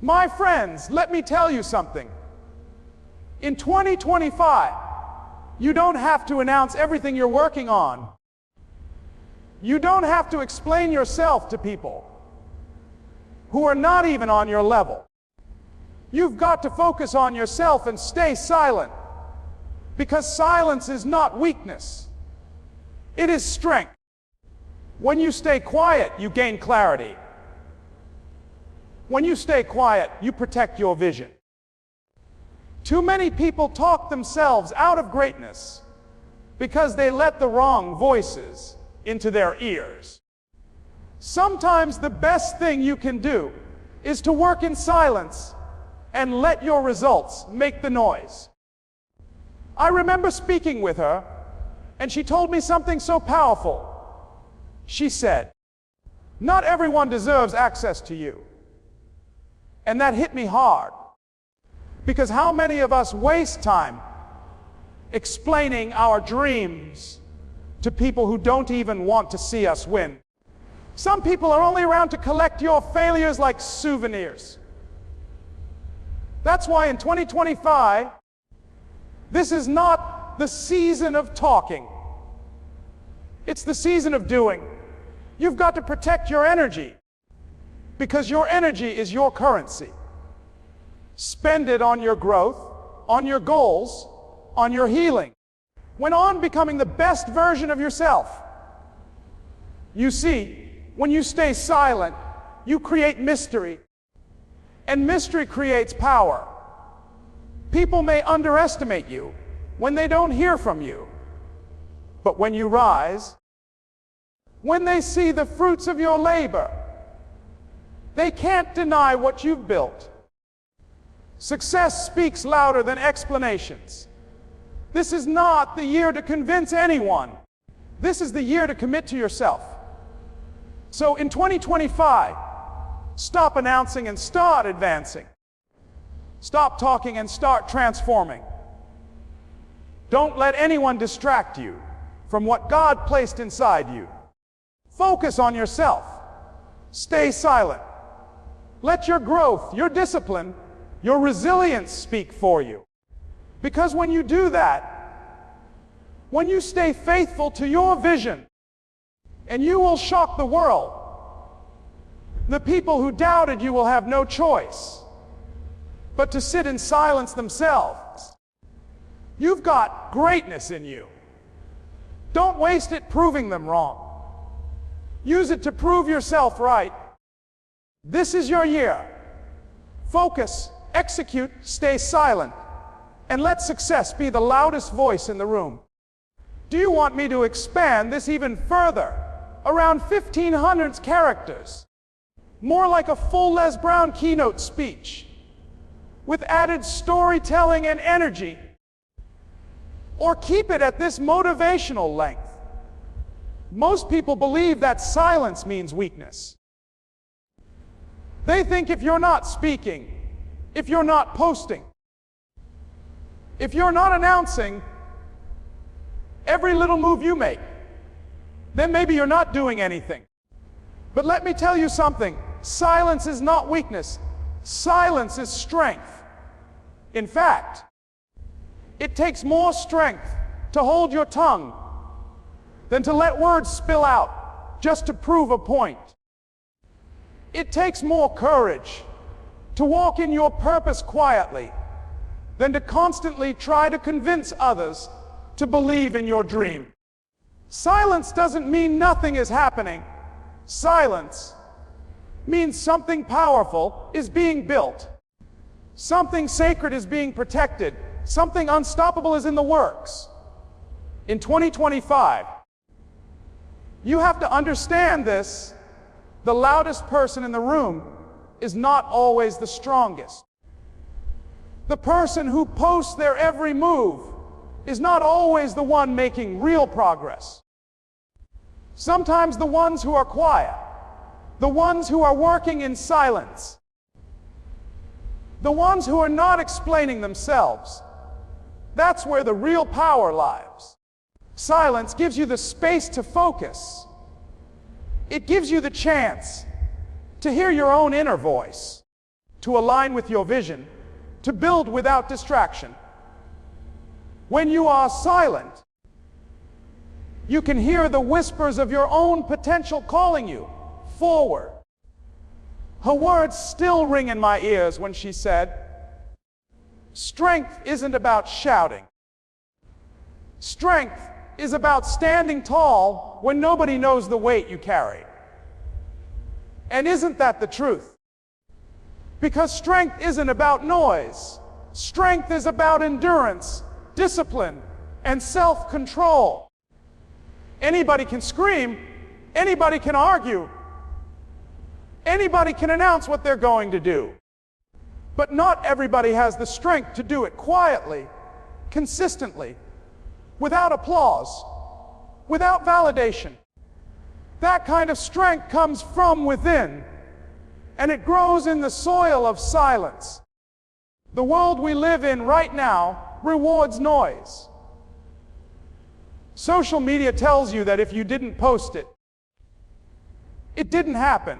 My friends, let me tell you something. In 2025, you don't have to announce everything you're working on. You don't have to explain yourself to people who are not even on your level. You've got to focus on yourself and stay silent, because silence is not weakness. It is strength. When you stay quiet, you gain clarity. When you stay quiet, you protect your vision. Too many people talk themselves out of greatness because they let the wrong voices into their ears. Sometimes the best thing you can do is to work in silence and let your results make the noise. I remember speaking with her, and she told me something so powerful. She said, "Not everyone deserves access to you." And that hit me hard, because how many of us waste time explaining our dreams to people who don't even want to see us win? Some people are only around to collect your failures like souvenirs. That's why in 2025, this is not the season of talking. It's the season of doing. You've got to protect your energy, because your energy is your currency. Spend it on your growth, on your goals, on your healing, on becoming the best version of yourself. You see, when you stay silent, you create mystery, and mystery creates power. People may underestimate you when they don't hear from you, but when you rise, when they see the fruits of your labor, they can't deny what you've built. Success speaks louder than explanations. This is not the year to convince anyone. This is the year to commit to yourself. So in 2025, stop announcing and start advancing. Stop talking and start transforming. Don't let anyone distract you from what God placed inside you. Focus on yourself. Stay silent. Let your growth, your discipline, your resilience speak for you. Because when you do that, when you stay faithful to your vision, and you will shock the world, the people who doubted you will have no choice but to sit in silence themselves. You've got greatness in you. Don't waste it proving them wrong. Use it to prove yourself right. This is your year. Focus, execute, stay silent, and let success be the loudest voice in the room. Do you want me to expand this even further, around 1,500 characters? More like a full Les Brown keynote speech, with added storytelling and energy? Or keep it at this motivational length? Most people believe that silence means weakness. They think if you're not speaking, if you're not posting, if you're not announcing every little move you make, then maybe you're not doing anything. But let me tell you something. Silence is not weakness. Silence is strength. In fact, it takes more strength to hold your tongue than to let words spill out just to prove a point. It takes more courage to walk in your purpose quietly than to constantly try to convince others to believe in your dream. Silence doesn't mean nothing is happening. Silence means something powerful is being built. Something sacred is being protected. Something unstoppable is in the works. In 2025, you have to understand this. The loudest person in the room is not always the strongest. The person who posts their every move is not always the one making real progress. Sometimes the ones who are quiet, the ones who are working in silence, the ones who are not explaining themselves, that's where the real power lies. Silence gives you the space to focus. It gives you the chance to hear your own inner voice, to align with your vision, to build without distraction. When you are silent, you can hear the whispers of your own potential calling you forward. Her words still ring in my ears when she said, "Strength isn't about shouting. Strength is about standing tall when nobody knows the weight you carry." And isn't that the truth? Because strength isn't about noise. Strength is about endurance, discipline, and self-control. Anybody can scream, anybody can argue, anybody can announce what they're going to do. But not everybody has the strength to do it quietly, consistently, without applause, without validation. That kind of strength comes from within, and it grows in the soil of silence. The world we live in right now rewards noise. Social media tells you that if you didn't post it, it didn't happen.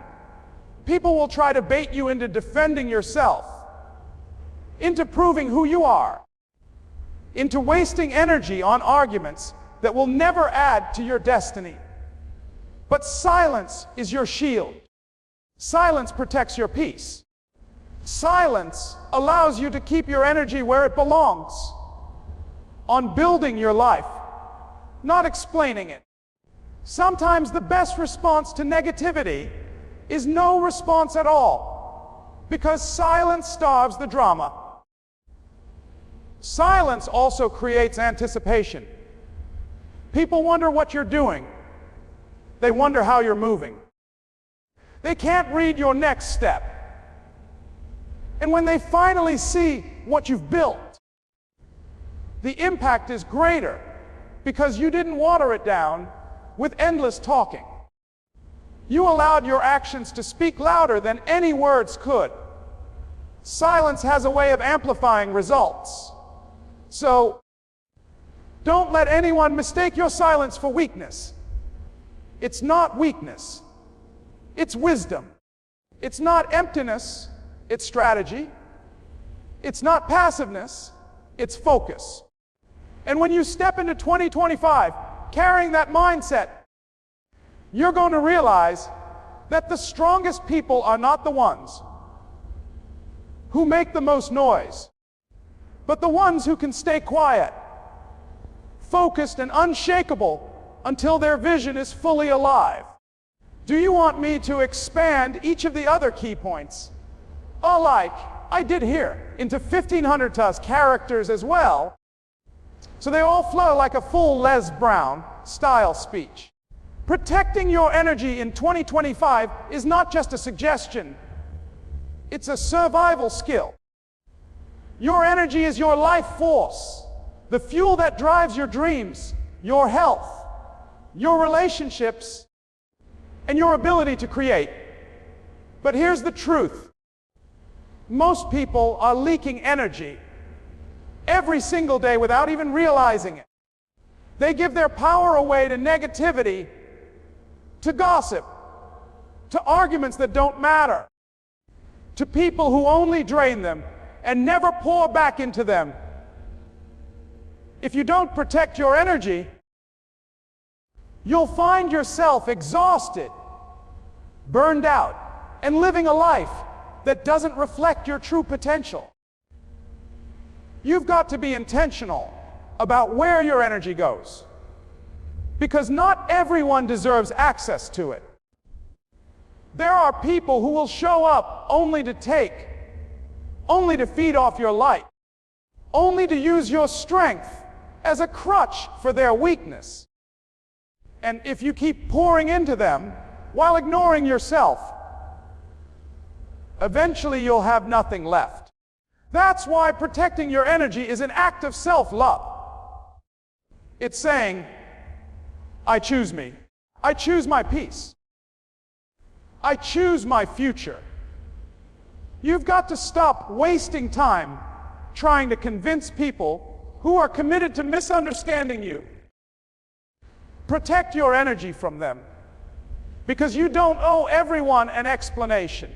People will try to bait you into defending yourself, into proving who you are, into wasting energy on arguments that will never add to your destiny. But silence is your shield. Silence protects your peace. Silence allows you to keep your energy where it belongs, on building your life, not explaining it. Sometimes the best response to negativity is no response at all, because silence starves the drama. Silence also creates anticipation. People wonder what you're doing. They wonder how you're moving. They can't read your next step. And when they finally see what you've built, the impact is greater because you didn't water it down with endless talking. You allowed your actions to speak louder than any words could. Silence has a way of amplifying results. So, don't let anyone mistake your silence for weakness. It's not weakness. It's wisdom. It's not emptiness. It's strategy. It's not passiveness. It's focus. And when you step into 2025 carrying that mindset, you're going to realize that the strongest people are not the ones who make the most noise, but the ones who can stay quiet, focused and unshakable until their vision is fully alive. Do you want me to expand each of the other key points, like I did here, into 1,500 characters as well, so they all flow like a full Les Brown style speech? Protecting your energy in 2025 is not just a suggestion, it's a survival skill. Your energy is your life force, the fuel that drives your dreams, your health, your relationships, and your ability to create. But here's the truth. Most people are leaking energy every single day without even realizing it. They give their power away to negativity, to gossip, to arguments that don't matter, to people who only drain them and never pour back into them. If you don't protect your energy, you'll find yourself exhausted, burned out, and living a life that doesn't reflect your true potential. You've got to be intentional about where your energy goes, because not everyone deserves access to it. There are people who will show up only to take, only to feed off your light, only to use your strength as a crutch for their weakness. And if you keep pouring into them while ignoring yourself, eventually you'll have nothing left. That's why protecting your energy is an act of self-love. It's saying, I choose me. I choose my peace. I choose my future. You've got to stop wasting time trying to convince people who are committed to misunderstanding you. Protect your energy from them, because you don't owe everyone an explanation.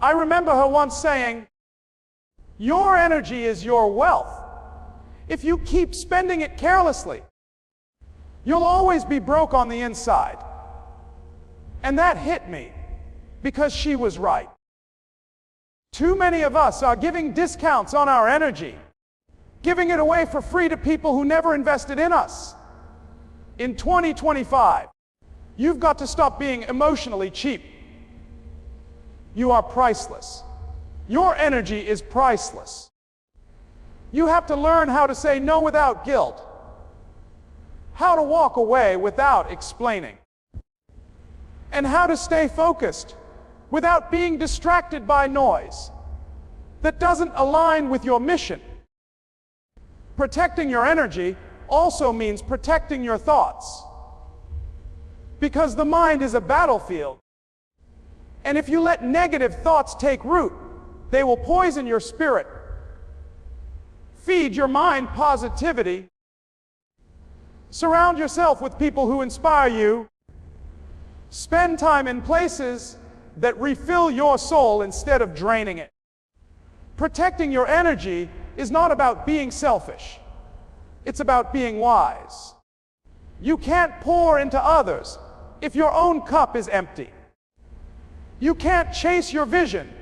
I remember her once saying, "Your energy is your wealth. If you keep spending it carelessly, you'll always be broke on the inside." And that hit me, because she was right. Too many of us are giving discounts on our energy, giving it away for free to people who never invested in us. In 2025, you've got to stop being emotionally cheap. You are priceless. Your energy is priceless. You have to learn how to say no without guilt, how to walk away without explaining, and how to stay focused without being distracted by noise that doesn't align with your mission. Protecting your energy also means protecting your thoughts, because the mind is a battlefield, and if you let negative thoughts take root, they will poison your spirit. Feed your mind positivity. Surround yourself with people who inspire you. Spend time in places that refill your soul instead of draining it. Protecting your energy is not about being selfish. It's about being wise. You can't pour into others if your own cup is empty. You can't chase your vision